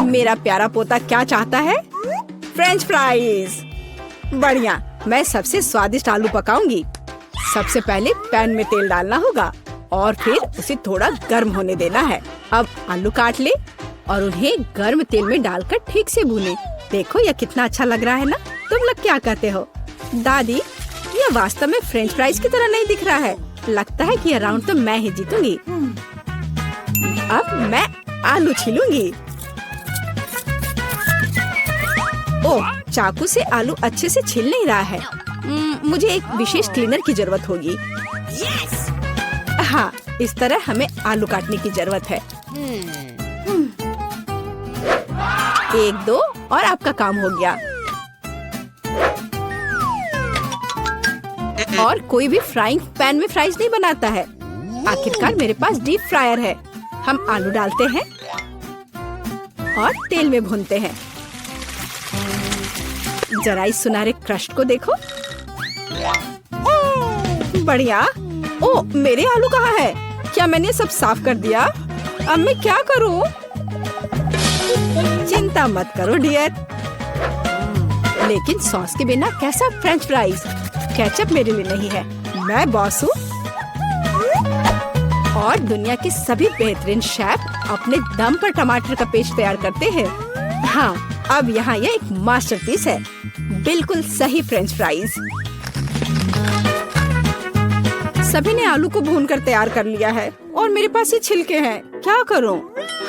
मेरा प्यारा पोता क्या चाहता है? French fries. बढ़िया, मैं सबसे स्वादिष्ट आलू पकाऊंगी। सबसे पहले पैन में तेल डालना होगा और फिर उसे थोड़ा गर्म होने देना है। अब आलू काट ले और उन्हें गर्म तेल में डालकर ठीक से भूने। देखो यह कितना अच्छा लग रहा है ना? तुम लोग क्या कहते हो? दादी, यह वास्तव में फ्रेंच फ्राइज की तरह नहीं दिख रहा है। लगता है कि यह राउंड तो मैं ही जीतूंगी। अब मैं आलू छीलूंगी। ओह, चाकू से आलू अच्छे से छिल नहीं रहा है। मुझे एक विशेष क्लीनर की जरूरत होगी। हाँ, इस तरह हमें आलू काटने की जरूरत है। 1, 2 और आपका काम हो गया। और कोई भी फ्राइंग पैन में फ्राइज नहीं बनाता है। आखिरकार मेरे पास डीप फ्रायर है। हम आलू डालते हैं और तेल में भूनते हैं। जरा इस सुनहरे क्रस्ट को देखो। बढ़िया। ओ, मेरे आलू कहाँ है? क्या मैंने सब साफ कर दिया? अब मैं क्या करूं? चिंता मत करो डियर। लेकिन सॉस के बिना कैसा फ्रेंच फ्राइज? केचप मेरे लिए नहीं है, मैं बॉस हूँ। और दुनिया के सभी बेहतरीन शेफ अपने दम पर टमाटर का पेस्ट तैयार करते हैं। हाँ, अब यहाँ यह एक मास्टरपीस है। बिल्कुल सही फ्रेंच फ्राइज। सभी ने आलू को भूनकर तैयार कर लिया है और मेरे पास ये छिलके हैं। क्या करूं?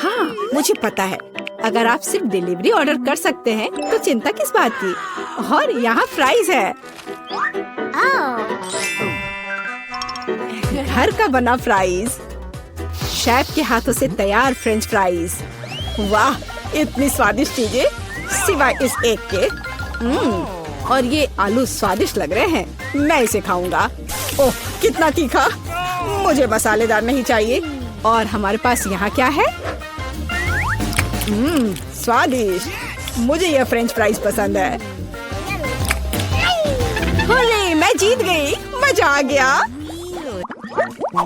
हाँ, मुझे पता है। अगर आप सिर्फ डिलीवरी ऑर्डर कर सकते हैं तो चिंता किस बात की? और यहाँ फ्राइज है। घर का बना फ्राइज, शेफ के हाथों से तैयार फ्रेंच फ्राइज। वाह, इतनी स्वादिष्ट चीजें सिवाय इस एक के। और ये आलू स्वादिष्ट लग रहे हैं। मैं इसे खाऊंगा। ओह, कितना तीखा! मुझे मसालेदार नहीं चाहिए। और हमारे पास यहाँ क्या है? स्वादिष्ट। मुझे यह फ्रेंच फ्राइज पसंद है। होले, मैं जीत गई। मजा आ गया।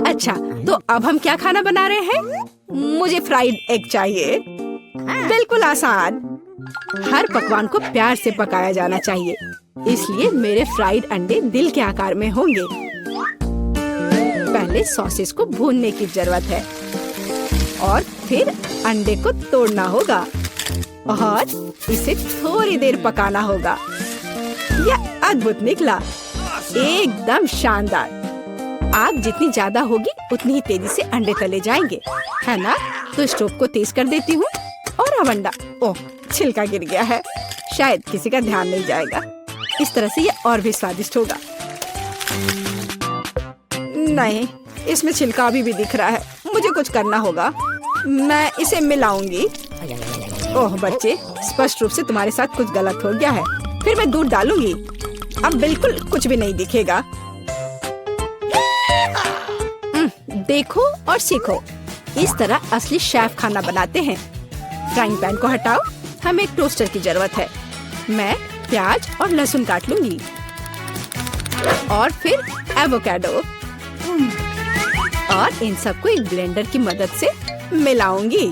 अच्छा, तो अब हम क्या खाना बना रहे हैं? मुझे फ्राइड एग चाहिए। बिल्कुल आसान। हर पकवान को प्यार से पकाया जाना चाहिए, इसलिए मेरे फ्राइड अंडे दिल के आकार में होंगे। पहले सॉसेस को भूनने की जरूरत है और फिर अंडे को तोड़ना होगा और इसे थोड़ी देर पकाना होगा। यह अद्भुत निकला, एकदम शानदार। आग जितनी ज्यादा होगी उतनी ही तेजी से अंडे तले जाएंगे, है ना? तो स्टोव को तेज कर देती हूँ और अब अंडा। ओह, छिलका गिर गया है। शायद किसी का ध्यान नहीं जाएगा। इस तरह से यह और भी स्वादिष्ट होगा। नहीं, इसमें छिलका अभी भी दिख रहा है। मुझे कुछ करना होगा। मैं इसे मिलाऊंगी। ओह बच्चे, स्पष्ट रूप से तुम्हारे साथ कुछ गलत हो गया है। फिर मैं दूध डालूंगी। अब बिल्कुल कुछ भी नहीं दिखेगा। देखो और सीखो। इस तरह असली शेफ खाना बनाते हैं। फ्राइंग पैन को हटाओ। हमें एक टोस्टर की जरूरत है। मैं प्याज और लहसुन काट लूंगी और फिर एवोकाडो और इन सबको एक ब्लेंडर की मदद से मिलाऊंगी।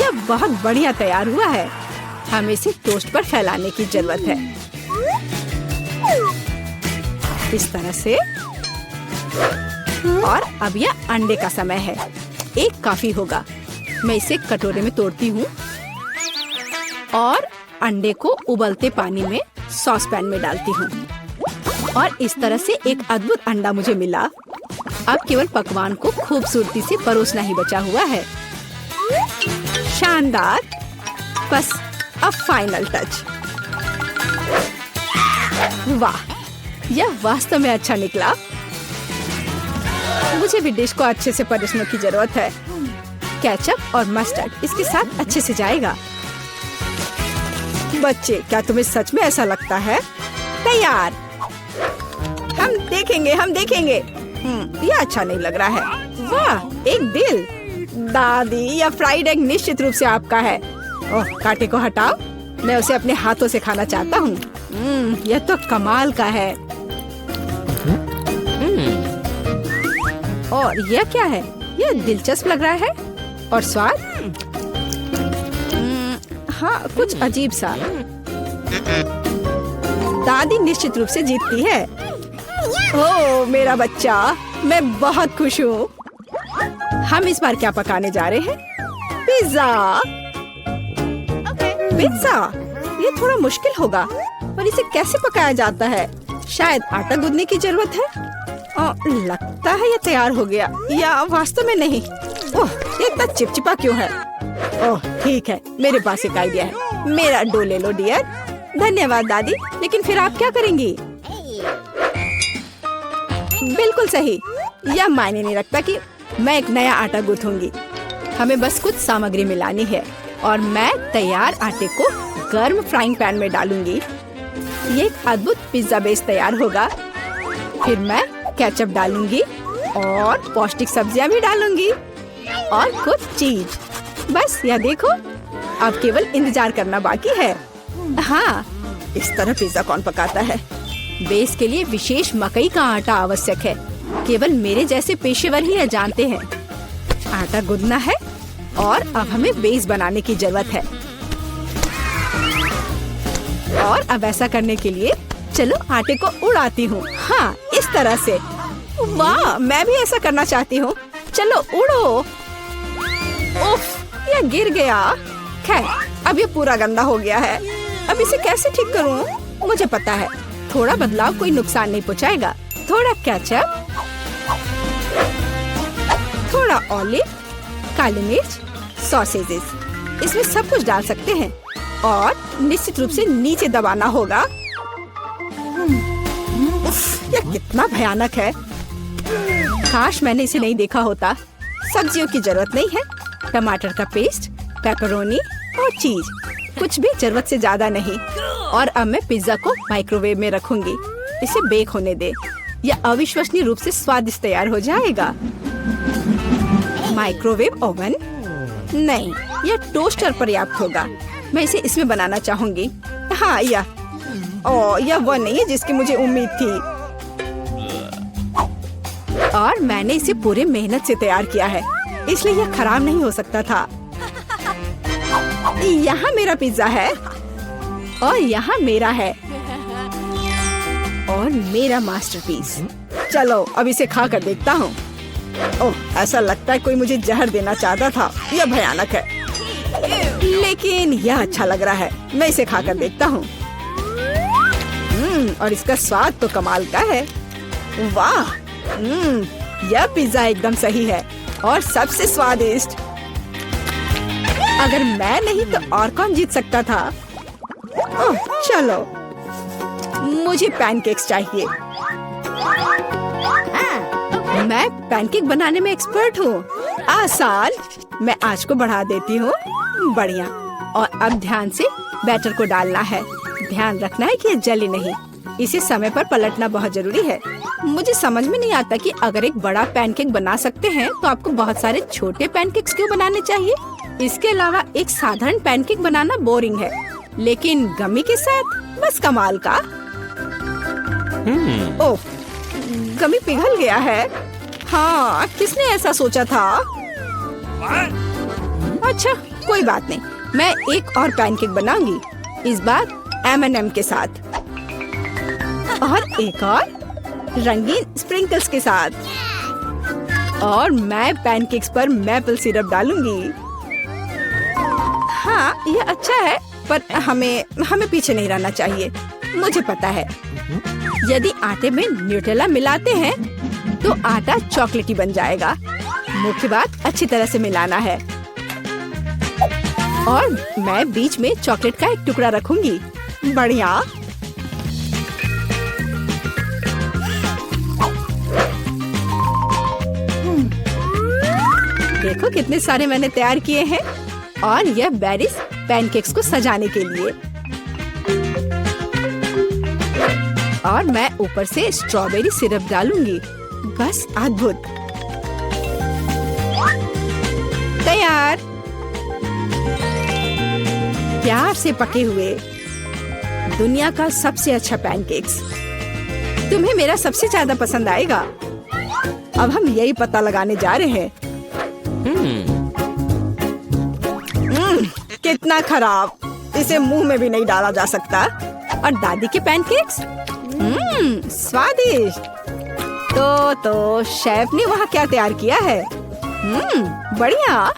यह बहुत बढ़िया तैयार हुआ है। हमें इसे टोस्ट पर फैलाने की जरूरत है। इस तरह से। और अब यह अंडे का समय है। एक काफी होगा। मैं इसे कटोरे में तोड़ती हूँ और अंडे को उबलते पानी में सॉस पैन में डालती हूँ और इस तरह से एक अद्भुत अंडा मुझे मिला। अब केवल पकवान को खूबसूरती से परोसना ही बचा हुआ है। शानदार। बस अब फाइनल टच। वाह, यह वास्तव में अच्छा निकला। मुझे भी डिश को अच्छे से परोसने की जरूरत है। केचप और मस्टर्ड इसके साथ अच्छे से जाएगा। बच्चे, क्या तुम्हें सच में ऐसा लगता है? तैयार। हम देखेंगे, हम देखेंगे। यह अच्छा नहीं लग रहा है। वाह, एक दिल। दादी, यह फ्राइड एग निश्चित रूप से आपका है। ओह, कांटे को हटाओ। मैं उसे अपने हाथों से खाना चाहता हूँ। यह तो कमाल का है। और यह क्या है? यह दिलचस्प लग रहा है। और स्वाद? हाँ, कुछ अजीब सा। दादी निश्चित रूप से जीतती है। ओह मेरा बच्चा, मैं बहुत खुश हूँ। हम इस बार क्या पकाने जा रहे हैं? पिज्जा। पिज्जा? ये थोड़ा मुश्किल होगा, पर इसे कैसे पकाया जाता है? शायद आटा गूंदने की जरूरत है। लगता है ये तैयार हो गया, या वास्तव में नहीं। ओह, ये इतना चिपचिपा क्यों है? ओह ठीक है, मेरे पास एक आइडिया है। मेरा डो ले लो डियर। धन्यवाद दादी, लेकिन फिर आप क्या करेंगी? बिल्कुल सही। यह मायने नहीं रखता कि मैं एक नया आटा गूंथूंगी। हमें बस कुछ सामग्री मिलानी है और मैं तैयार आटे को गर्म फ्राइंग पैन में डालूंगी। ये एक अद्भुत पिज्जा बेस तैयार होगा। फिर मैं केचप डालूंगी और पौष्टिक सब्जियां भी डालूंगी और कुछ चीज। बस यह देखो, अब केवल इंतजार करना बाकी है। हाँ, इस तरह पिज्जा कौन पकाता है? बेस के लिए विशेष मकई का आटा आवश्यक है। केवल मेरे जैसे पेशेवर ही यह जानते हैं। आटा गूंदना है और अब हमें बेस बनाने की जरूरत है। और अब ऐसा करने के लिए चलो आटे को उड़ाती हूँ। हाँ, इस तरह से। वाह, मैं भी ऐसा करना चाहती हूँ। चलो उड़ो। उफ, यह गिर गया। खैर, अब ये पूरा गंदा हो गया है। अब इसे कैसे ठीक करूँ? मुझे पता है, थोड़ा बदलाव कोई नुकसान नहीं पहुँचाएगा। थोड़ा केचप, थोड़ा ऑलिव, काली मिर्च, सॉसेजेस, इसमें सब कुछ डाल सकते हैं और निश्चित रूप से नीचे दबाना होगा। उफ, यह कितना भयानक है। काश मैंने इसे नहीं देखा होता। सब्जियों की जरूरत नहीं है। टमाटर का पेस्ट, पेपरोनी और चीज, कुछ भी जरूरत से ज्यादा नहीं। और अब मैं पिज्जा को माइक्रोवेव में रखूंगी। इसे बेक होने दे। यह अविश्वसनीय रूप से स्वादिष्ट तैयार हो जाएगा। माइक्रोवेव ओवन नहीं, यह टोस्टर पर्याप्त होगा। मैं इसे इसमें बनाना चाहूंगी। हाँ, यह वो नहीं है जिसकी मुझे उम्मीद थी। और मैंने इसे पूरे मेहनत से तैयार किया है, इसलिए यह खराब नहीं हो सकता था। यहाँ मेरा पिज्जा है और यहाँ मेरा है और मेरा मास्टरपीस। चलो अब इसे खा कर देखता हूँ। ओह, ऐसा लगता है कोई मुझे जहर देना चाहता था। यह भयानक है, लेकिन यह अच्छा लग रहा है। मैं इसे खा कर देखता हूँ। और इसका स्वाद तो कमाल का है। वाह, यह पिज्जा एकदम सही है और सबसे स्वादिष्ट। अगर मैं नहीं तो और कौन जीत सकता था? ओह, चलो, मुझे पैनकेक्स चाहिए। मैं पैनकेक बनाने में एक्सपर्ट हूँ। आसान। मैं आंच को बढ़ा देती हूँ। बढ़िया। और अब ध्यान से बैटर को डालना है। ध्यान रखना है कि ये जले नहीं। इसे समय पर पलटना बहुत जरूरी है। मुझे समझ में नहीं आता कि अगर एक बड़ा पैनकेक बना सकते हैं तो आपको बहुत सारे छोटे पैनकेक्स क्यों बनाने चाहिए? इसके अलावा एक साधारण पैनकेक बनाना बोरिंग है, लेकिन गमी के साथ बस कमाल का। ओह, गमी पिघल गया है। हाँ, किसने ऐसा सोचा था? अच्छा, कोई बात नहीं। मैं एक और पैनकेक बनाऊंगी, इस बार M&M के साथ और एक और रंगीन स्प्रिंकल्स के साथ। और मैं पैनकेक्स पर मैपल सिरप डालूंगी। हाँ, यह अच्छा है, पर हमें पीछे नहीं रहना चाहिए। मुझे पता है, यदि आटे में न्यूटेला मिलाते हैं तो आटा चॉकलेटी बन जाएगा। मुख्य बात अच्छी तरह से मिलाना है। और मैं बीच में चॉकलेट का एक टुकड़ा रखूंगी। बढ़िया। देखो कितने सारे मैंने तैयार किए हैं। और यह बेरीज पैनकेक्स को सजाने के लिए। और मैं ऊपर से स्ट्रॉबेरी सिरप डालूंगी। बस अद्भुत। तैयार। प्यार से पके हुए दुनिया का सबसे अच्छा पैनकेक्स। तुम्हें मेरा सबसे ज्यादा पसंद आएगा। अब हम यही पता लगाने जा रहे हैं। कितना खराब, इसे मुंह में भी नहीं डाला जा सकता। और दादी के पैनकेक्स, स्वादिष्ट। तो शेफ ने वहाँ क्या तैयार किया है? बढ़िया।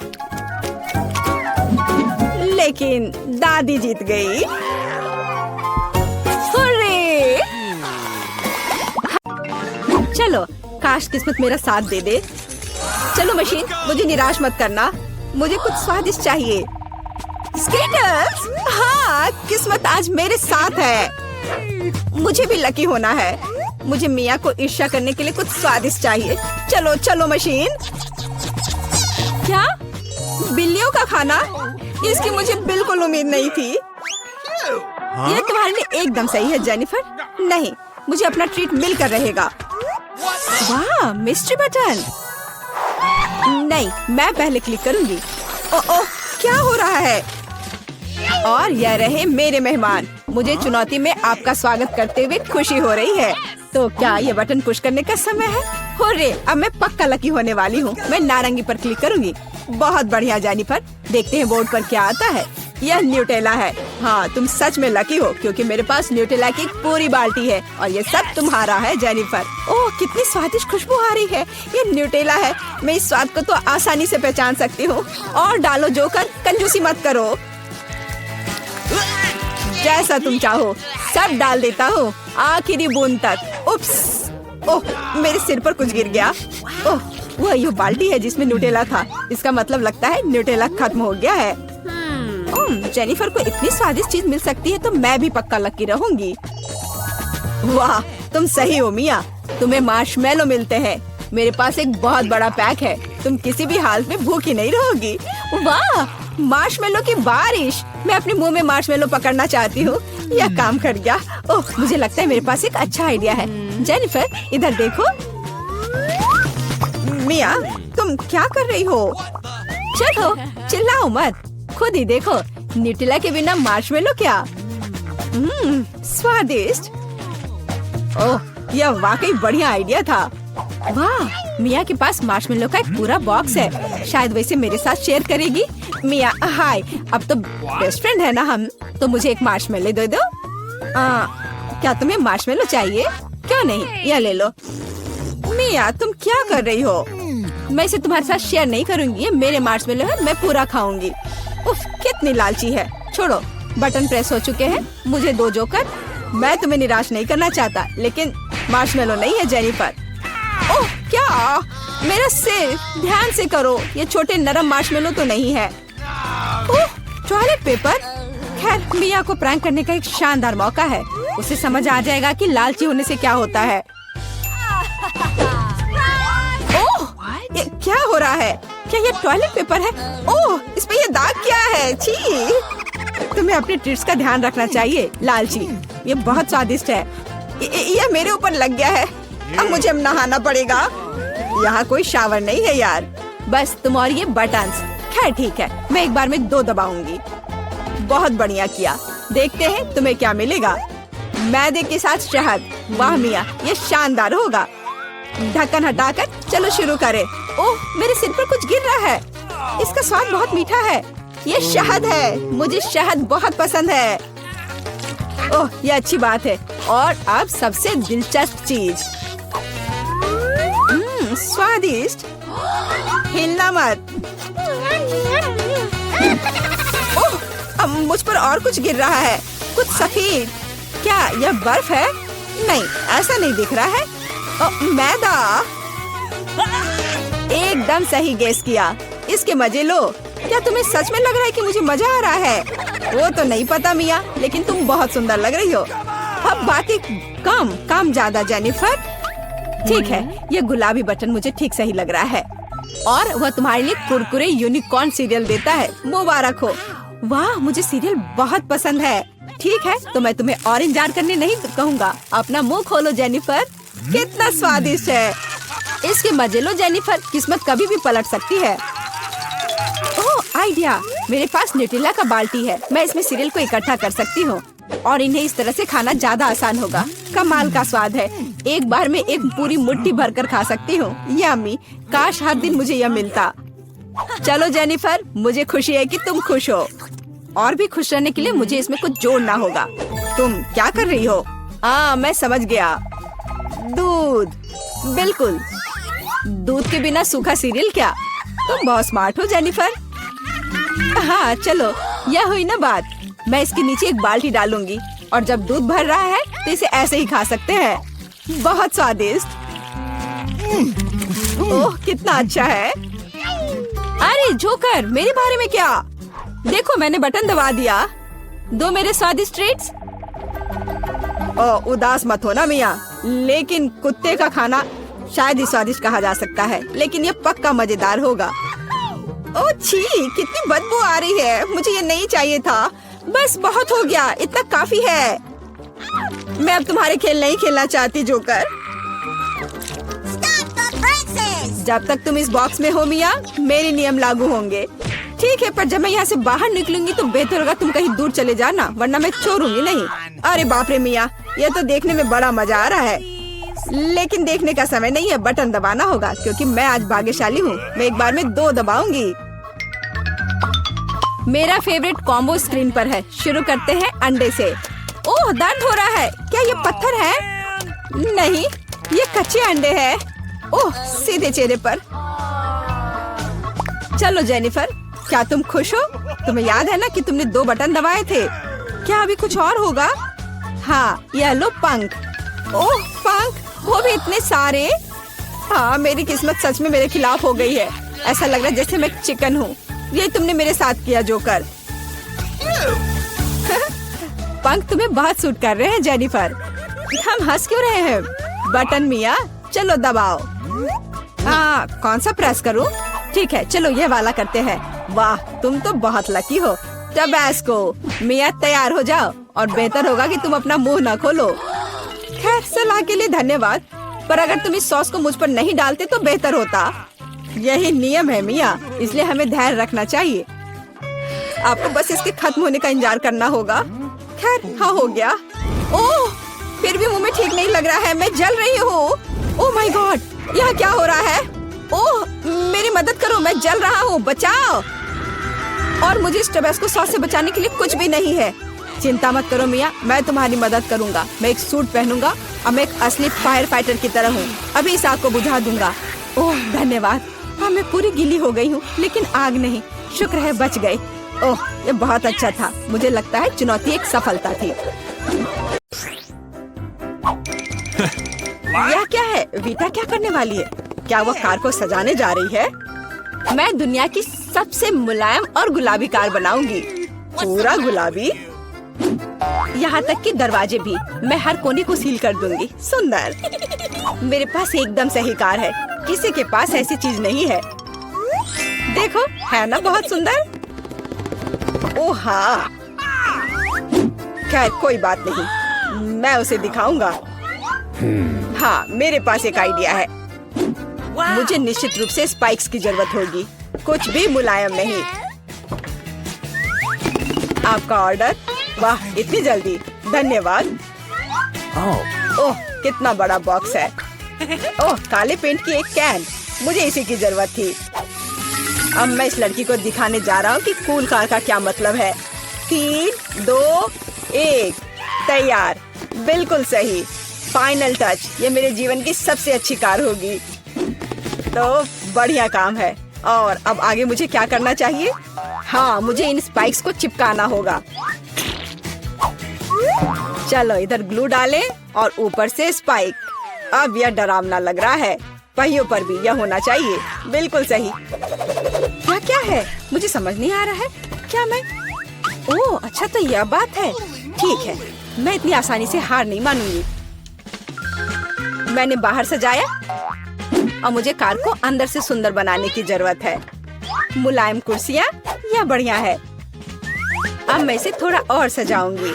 लेकिन दादी जीत गई। हुर्रे! चलो, काश किस्मत मेरा साथ दे दे। चलो मशीन, मुझे निराश मत करना। मुझे कुछ स्वादिष्ट चाहिए। स्कीटर्स! हाँ, किस्मत आज मेरे साथ है। मुझे भी लकी होना है। मुझे मिया को ईर्ष्या करने के लिए कुछ स्वादिष्ट चाहिए। चलो चलो मशीन। क्या? बिल्लियों का खाना? इसकी मुझे बिल्कुल उम्मीद नहीं थी। यह तुम्हारे लिए एकदम सही है जेनिफर। नहीं, मुझे अपना ट्रीट मिलकर रहेगा। वाह, मिस्ट्री बटन। नहीं, मैं पहले क्लिक करूंगी। ओह, क्या हो रहा है? और यह रहे मेरे मेहमान। मुझे चुनौती में आपका स्वागत करते हुए खुशी हो रही है। तो क्या ये बटन पुश करने का समय है? हुर्रे, अब मैं पक्का लकी होने वाली हूँ। मैं नारंगी पर क्लिक करूंगी। बहुत बढ़िया जेनिफर। देखते हैं बोर्ड पर क्या आता है। यह न्यूटेला है। हाँ, तुम सच में लकी हो क्योंकि मेरे पास न्यूटेला की एक पूरी बाल्टी है और ये सब तुम्हारा है जेनिफर। ओह, कितनी स्वादिष्ट खुशबू आ रही है। ये न्यूटेला है। मैं इस स्वाद को तो आसानी से पहचान सकती हूँ। और डालो जोकर, कंजूसी मत करो। जैसा तुम चाहो, सब डाल देता हूँ, आखिरी बूंद तक। उप्स! ओह, मेरे सिर पर कुछ गिर गया। ओह, वह ये बाल्टी है जिसमें न्यूटेला था। इसका मतलब लगता है न्यूटेला खत्म हो गया है। जेनिफर को इतनी स्वादिष्ट चीज मिल सकती है तो मैं भी पक्का लकी रहूंगी। वाह, तुम सही हो मिया। तुम्हें मार्शमेलो मिलते हैं। मेरे पास एक बहुत बड़ा पैक है। तुम किसी भी हालत में भूखी नहीं रहोगी। वाह, मार्शमेलो की बारिश। मैं अपने मुंह में मार्शमेलो पकड़ना चाहती हूँ। यह काम कर गया। ओह, मुझे लगता है मेरे पास एक अच्छा आइडिया है। जेनिफर, इधर देखो। मिया, तुम क्या कर रही हो? चलो, चिल्लाओ मत, खुद ही देखो। न्यूटेला के बिना मार्शमेलो क्या? स्वादिष्ट। ओह, यह वाकई बढ़िया आइडिया था। वाह, मिया के पास मार्शमेलो का एक पूरा बॉक्स है। शायद वैसे मेरे साथ शेयर करेगी। मिया, हाय। अब तो बेस्ट फ्रेंड है ना हम। तो मुझे एक मार्शमेलो दे दो। क्या तुम्हें मार्शमेलो चाहिए? क्यों नहीं, यह ले लो। मिया, तुम क्या कर रही हो? मैं इसे तुम्हारे साथ शेयर नहीं करूंगी। ये मेरे मार्शमेलो है, मैं पूरा खाऊंगी। उफ, कितनी लालची है। छोड़ो, बटन प्रेस हो चुके हैं। मुझे दो जोकर। मैं तुम्हें निराश नहीं करना चाहता, लेकिन मार्शमेलो नहीं है जेनिफर। ओह, क्या? मेरा सिर, ध्यान से करो। ये छोटे नरम मार्शमेलो तो नहीं है। ओह, टॉयलेट पेपर। खैर, मिया को प्रैंक करने का एक शानदार मौका है। उसे समझ आ जाएगा कि लालची होने से क्या होता है। ओह, ये क्या हो रहा है? क्या ये टॉयलेट पेपर है? ओह, इस पे ये दाग क्या है? छी! तुम्हें अपने ट्रीट्स का ध्यान रखना चाहिए, लालची। ये बहुत स्वादिष्ट है। ये मेरे ऊपर लग गया है। अब मुझे नहाना पड़ेगा। यहाँ कोई शावर नहीं है यार। बस तुम और ये बटन्स। खैर ठीक है, मैं एक बार में 2 दबाऊंगी। बहुत बढ़िया किया। देखते हैं तुम्हें क्या मिलेगा। मैदे के साथ शहद। वाह मिया, ये शानदार होगा। ढक्कन हटाकर चलो शुरू करें। ओह, मेरे सिर पर कुछ गिर रहा है। इसका स्वाद बहुत मीठा है। ये शहद है। मुझे शहद बहुत पसंद है। ओह, ये अच्छी बात है। और अब सबसे दिलचस्प चीज। स्वादिष्ट। हिलना मत। ओह, अब मुझ पर और कुछ गिर रहा है। कुछ सफेद। क्या यह बर्फ है? नहीं, ऐसा नहीं दिख रहा है। मैदा। एकदम सही गेस किया। इसके मजे लो। क्या तुम्हें सच में लग रहा है कि मुझे मजा आ रहा है? वो तो नहीं पता मिया, लेकिन तुम बहुत सुंदर लग रही हो। अब बातें कम, काम ज्यादा जेनिफर। ठीक है, ये गुलाबी बटन मुझे ठीक सही लग रहा है। और वह तुम्हारे लिए कुरकुरे यूनिकॉर्न सीरियल देता है। मुबारक हो। वाह, मुझे सीरियल बहुत पसंद है। ठीक है, तो मैं तुम्हें और इंतजार करने नहीं कहूँगा। अपना मुंह खोलो जेनिफर। कितना स्वादिष्ट है। इसके मजे लो जेनिफर। किस्मत कभी भी पलट सकती है। ओह, आइडिया। मेरे पास न्यूटेला का बाल्टी है। मैं इसमें सीरियल को इकट्ठा कर सकती हूँ और इन्हें इस तरह से खाना ज्यादा आसान होगा। कमाल का स्वाद है। एक बार में एक पूरी मुट्ठी भरकर खा सकती हूँ। यम्मी, काश हर दिन मुझे यह मिलता। चलो जेनिफर, मुझे खुशी है कि तुम खुश हो। और भी खुश रहने के लिए मुझे इसमें कुछ जोड़ना होगा। तुम क्या कर रही हो? मैं समझ गया। दूध, बिल्कुल। दूध के बिना सूखा सीरियल क्या? तुम बहुत स्मार्ट हो जेनिफर। हाँ चलो, यह हुई ना बात। मैं इसके नीचे एक बाल्टी डालूंगी और जब दूध भर रहा है तो इसे ऐसे ही खा सकते हैं। बहुत स्वादिष्ट। ओह कितना अच्छा है। अरे जोकर, मेरे बारे में क्या? देखो मैंने बटन दबा दिया। दो मेरे स्वादिष्ट ट्रीट्स। उदास मत हो ना मिया, लेकिन कुत्ते का खाना शायद ही स्वादिष्ट कहा जा सकता है, लेकिन ये पक्का मजेदार होगा। ओह छी, कितनी बदबू आ रही है। मुझे ये नहीं चाहिए था। बस बहुत हो गया, इतना काफी है। मैं अब तुम्हारे खेल नहीं खेलना चाहती जोकर। जब तक तुम इस बॉक्स में हो मिया, मेरे नियम लागू होंगे। ठीक है, पर जब मैं यहाँ से बाहर निकलूंगी तो बेहतर होगा तुम कहीं दूर चले जाना, वरना मैं छोड़ूंगी नहीं। अरे बाप रे मिया, यह तो देखने में बड़ा मजा आ रहा है, लेकिन देखने का समय नहीं है। बटन दबाना होगा क्योंकि मैं आज भाग्यशाली हूँ। मैं एक बार में 2 दबाऊंगी। मेरा फेवरेट कॉम्बो स्क्रीन पर है। शुरू करते हैं अंडे से। ओह दर्द हो रहा है। क्या ये पत्थर है? नहीं, ये कच्चे अंडे हैं। ओह सीधे चेहरे पर। चलो जेनिफर, क्या तुम खुश हो? तुम्हें याद है ना कि तुमने 2 बटन दबाए थे? क्या अभी कुछ और होगा? हाँ, यह लो पंख। ओह पंख, वो भी इतने सारे। हाँ, मेरी किस्मत सच में मेरे खिलाफ हो गई है। ऐसा लग रहा है जैसे मैं चिकन हूँ। ये तुमने मेरे साथ किया जोकर। पंख तुम्हें बहुत सूट कर रहे हैं जेनिफर। हम हंस क्यों रहे हैं? बटन मिया, चलो दबाओ। हाँ, कौन सा प्रेस करूँ? ठीक है, चलो ये वाला करते हैं। वाह, तुम तो बहुत लकी हो। टबैस्को, मिया तैयार हो जाओ और बेहतर होगा कि तुम अपना मुंह न खोलो। खैर, सलाह के लिए धन्यवाद, पर अगर तुम इस सॉस को मुझ पर नहीं डालते तो बेहतर होता। यही नियम है मिया, इसलिए हमें धैर्य रखना चाहिए। आपको बस इसके खत्म होने का इंतजार करना होगा। खैर, हाँ हो गया। ओह, फिर भी मुंह में ठीक नहीं लग रहा है। मैं जल रही हूँ। ओह माय गॉड, यह क्या हो रहा है? ओह, मेरी मदद करो, मैं जल रहा हूँ, बचाओ। और मुझे इस टबैस्को सॉस से बचाने के लिए कुछ भी नहीं है। चिंता मत करो मिया, मैं तुम्हारी मदद करूँगा। मैं एक सूट पहनूंगा और मैं एक असली फायर फाइटर की तरह हूँ। अभी इस आग को बुझा दूंगा। ओह धन्यवाद। हाँ, मैं पूरी गीली हो गई हूँ, लेकिन आग नहीं। शुक्र है बच गए। ओह, ये बहुत अच्छा था। मुझे लगता है चुनौती एक सफलता थी। यह क्या है? वीटा क्या करने वाली है? क्या वो कार को सजाने जा रही है? मैं दुनिया की सबसे मुलायम और गुलाबी कार बनाऊंगी। पूरा गुलाबी, यहाँ तक कि दरवाजे भी। मैं हर कोने को सील कर दूंगी। सुंदर। मेरे पास एकदम सही कार है। किसी के पास ऐसी चीज नहीं है। देखो, है ना बहुत सुंदर? ओह हाँ, खैर कोई बात नहीं, मैं उसे दिखाऊंगा। हाँ, मेरे पास एक आइडिया है। मुझे निश्चित रूप से स्पाइक्स की जरूरत होगी। कुछ भी मुलायम नहीं। आपका ऑर्डर। वाह, इतनी जल्दी, धन्यवाद। ओह, कितना बड़ा बॉक्स है। ओह, काले पेंट की एक कैन। मुझे इसी की जरूरत थी। अब मैं इस लड़की को दिखाने जा रहा हूँ कि कूल कार का क्या मतलब है। 3, 2, 1, तैयार। बिल्कुल सही। Final touch. ये मेरे जीवन की सबसे अच्छी कार होगी। तो बढ़िया काम है। और अब आगे मुझे क्या करना चाहिए? हाँ, मुझे इन स्पाइक्स को चिपकाना होगा। चलो इधर ग्लू डालें और ऊपर से स्पाइक। अब यह डरावना लग रहा है। पहियों पर भी यह होना चाहिए। बिल्कुल सही। क्या है? मुझे समझ नहीं आ रहा है। क्या मैं? ओह अच्छा, तो यह बात है। ठीक है, मैं इतनी आसानी से हार नहीं मानूंगी। मैंने बाहर सजाया और मुझे कार को अंदर से सुंदर बनाने की जरूरत है। मुलायम कुर्सियाँ, यह बढ़िया है। अब मैं इसे थोड़ा और सजाऊंगी।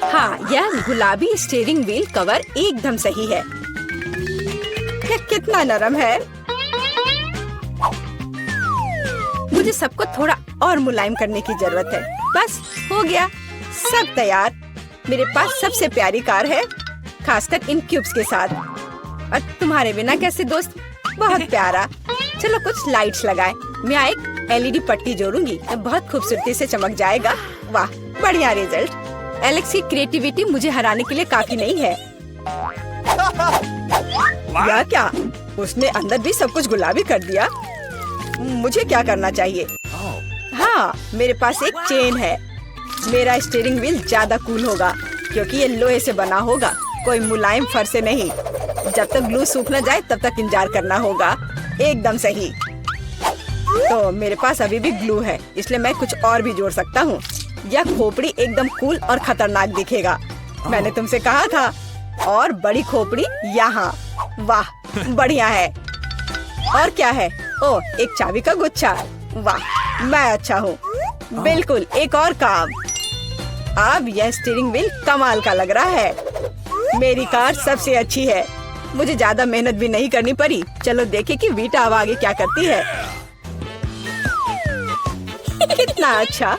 हाँ, यह गुलाबी स्टीयरिंग व्हील कवर एकदम सही है। यह कितना नरम है। मुझे सबको थोड़ा और मुलायम करने की जरूरत है। बस हो गया, सब तैयार। मेरे पास सबसे प्यारी कार है, खासकर इन क्यूब्स के साथ। और तुम्हारे बिना कैसे दोस्त, बहुत प्यारा। चलो कुछ लाइट्स लगाए। मैं एक LED पट्टी जोड़ूंगी, बहुत खूबसूरती से चमक जाएगा। वाह, बढ़िया रिजल्ट। एलेक्स की क्रिएटिविटी मुझे हराने के लिए काफी नहीं है। या क्या, उसने अंदर भी सब कुछ गुलाबी कर दिया। मुझे क्या करना चाहिए? हाँ, मेरे पास एक चेन है। मेरा स्टीयरिंग व्हील ज्यादा कूल होगा क्योंकि ये लोहे से बना होगा, कोई मुलायम फर से नहीं। जब तक ग्लू सूख न जाए तब तक इंतजार करना होगा। एकदम सही। तो मेरे पास अभी भी ग्लू है, इसलिए मैं कुछ और भी जोड़ सकता हूँ। यह खोपड़ी एकदम कूल और खतरनाक दिखेगा। मैंने तुमसे कहा था। और बड़ी खोपड़ी यहाँ। वाह, बढ़िया है। और क्या है? ओह, एक चाबी का गुच्छा। वाह, मैं अच्छा हूँ। बिल्कुल, एक और काम। अब यह स्टीयरिंग व्हील कमाल का लग रहा है। मेरी कार सबसे अच्छी है। मुझे ज्यादा मेहनत भी नहीं करनी पड़ी। चलो देखें कि वीटा अब आगे क्या करती है। कितना अच्छा।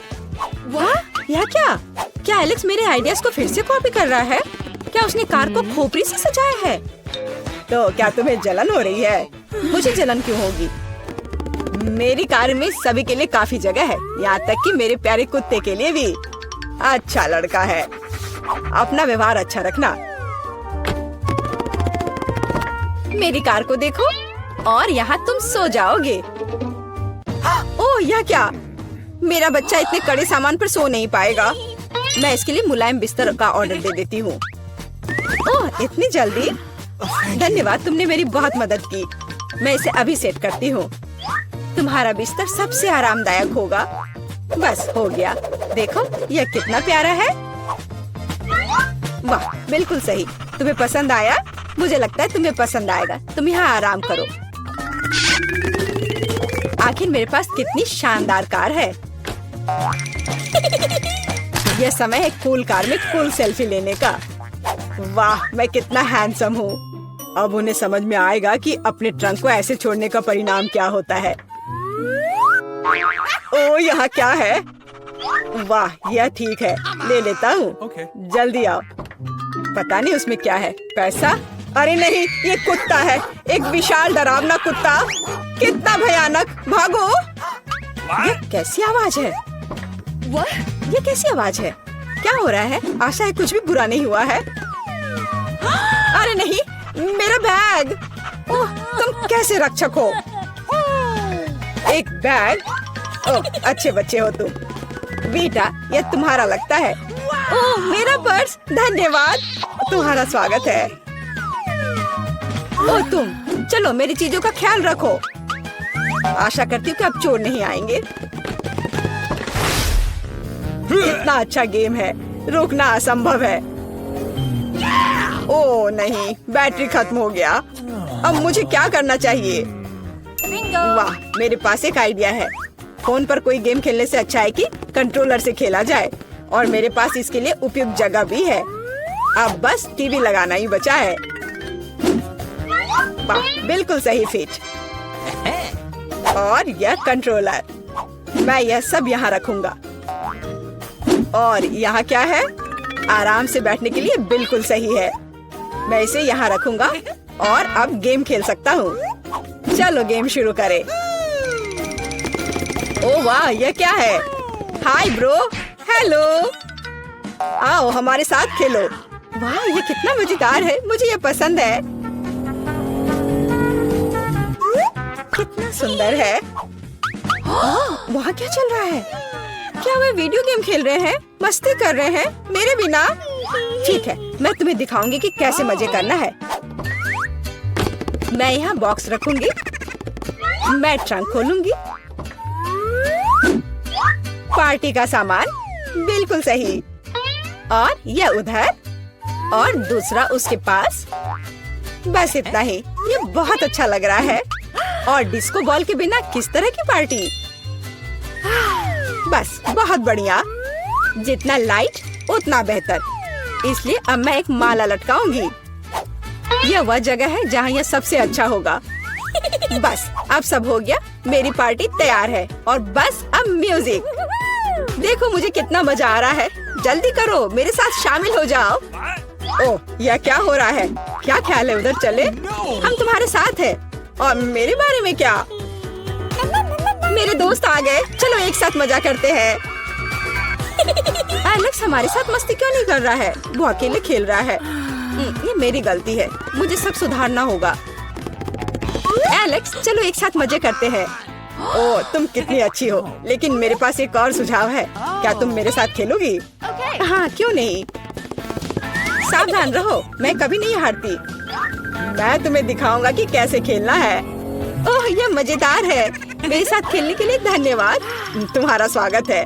वाह, यह क्या एलेक्स मेरे आइडियाज को फिर से कॉपी कर रहा है? क्या उसने कार को खोपड़ी से सजाया है? तो क्या तुम्हें जलन हो रही है? मुझे जलन क्यों होगी? मेरी कार में सभी के लिए काफी जगह है, यहाँ तक कि मेरे प्यारे कुत्ते के लिए भी। अच्छा लड़का है। अपना व्यवहार अच्छा रखना। मेरी कार को देखो, और यहाँ तुम सो जाओगे। ओह, यह क्या? मेरा बच्चा इतने कड़े सामान पर सो नहीं पाएगा। मैं इसके लिए मुलायम बिस्तर का ऑर्डर दे देती हूँ। ओह, इतनी जल्दी? धन्यवाद, तुमने मेरी बहुत मदद की। मैं इसे अभी सेट करती हूँ। तुम्हारा बिस्तर सबसे आरामदायक होगा। बस हो गया। देखो, यह कितना प्यारा है। वाह, बिल्कुल सही। तुम्हें पसंद आया? मुझे लगता है तुम्हें पसंद आएगा। तुम यहाँ आराम करो। आखिर मेरे पास कितनी शानदार कार है। यह समय है कूल कार में कूल सेल्फी लेने का। वाह, मैं कितना हैंडसम हूँ। अब उन्हें समझ में आएगा कि अपने ट्रंक को ऐसे छोड़ने का परिणाम क्या होता है। ओह, यहाँ क्या है? वाह, यह ठीक है, ले लेता हूँ। जल्दी आओ। पता नहीं उसमें क्या है। पैसा? अरे नहीं, ये कुत्ता है। एक विशाल डरावना कुत्ता। कितना भयानक। भागो। ये कैसी आवाज है? ये कैसी आवाज है? क्या हो रहा है? आशा है कुछ भी बुरा नहीं हुआ है। अरे नहीं, मेरा बैग। ओह, तुम कैसे रक्षक हो? एक बैग? ओह, अच्छे बच्चे हो तुम। वीटा, यह तुम्हारा लगता है। ओह, मेरा पर्स। धन्यवाद, तुम्हारा स्वागत है। ओह, तुम चलो, मेरी चीजों का ख्याल रखो। आशा करती हूँ कि अब चोर नहीं आएंगे। कितना अच्छा गेम है, रोकना असंभव है। ओह नहीं, बैटरी खत्म हो गया। अब मुझे क्या करना चाहिए? वाह, मेरे पास एक आइडिया है। फोन पर कोई गेम खेलने से अच्छा है कि कंट्रोलर से खेला जाए, और मेरे पास इसके लिए उपयुक्त जगह भी है। अब बस टीवी लगाना ही बचा है। वाह, बिल्कुल सही फिट। और यह कंट्रोलर, मैं यह सब यहाँ रखूंगा। और यहाँ क्या है? आराम से बैठने के लिए बिल्कुल सही है। मैं इसे यहाँ रखूंगा और अब गेम खेल सकता हूँ। चलो गेम शुरू करें। ओह वाह, यह क्या है? Hi bro, hello. आओ हमारे साथ खेलो। वाह, ये कितना मजेदार है। मुझे ये पसंद है। कितना सुंदर है। वहाँ क्या चल रहा है? क्या वे वीडियो गेम खेल रहे हैं? मस्ती कर रहे हैं मेरे बिना? ठीक है, मैं तुम्हें दिखाऊंगी कि कैसे मजे करना है। मैं यहाँ बॉक्स रखूंगी। मैं ट्रंक खोलूंगी। पार्टी का सामान, बिल्कुल सही। और यह उधर, और दूसरा उसके पास। बस इतना ही। ये बहुत अच्छा लग रहा है। और डिस्को बॉल के बिना किस तरह की पार्टी? बस बहुत बढ़िया। जितना लाइट उतना बेहतर। इसलिए अब मैं एक माला लटकाऊंगी। यह वह जगह है जहाँ यह सबसे अच्छा होगा। बस अब सब हो गया। मेरी पार्टी तैयार है। और बस अब म्यूजिक। देखो मुझे कितना मजा आ रहा है। जल्दी करो, मेरे साथ शामिल हो जाओ। ओह, यह क्या हो रहा है? क्या ख्याल है उधर चले? हम तुम्हारे साथ हैं। और मेरे बारे में क्या? मेरे दोस्त आ गए, चलो एक साथ मजा करते हैं। एलेक्स हमारे साथ मस्ती क्यों नहीं कर रहा है? वो अकेले खेल रहा है। ये मेरी गलती है, मुझे सब सुधारना होगा। एलेक्स चलो एक साथ मजे करते हैं। ओह, तुम कितनी अच्छी हो, लेकिन मेरे पास एक और सुझाव है। क्या तुम मेरे साथ खेलोगी? हाँ, क्यों नहीं। सावधान रहो, मैं कभी नहीं हारती। मैं तुम्हें दिखाऊंगा कि कैसे खेलना है। ओह, यह मजेदार है। मेरे साथ खेलने के लिए धन्यवाद। तुम्हारा स्वागत है।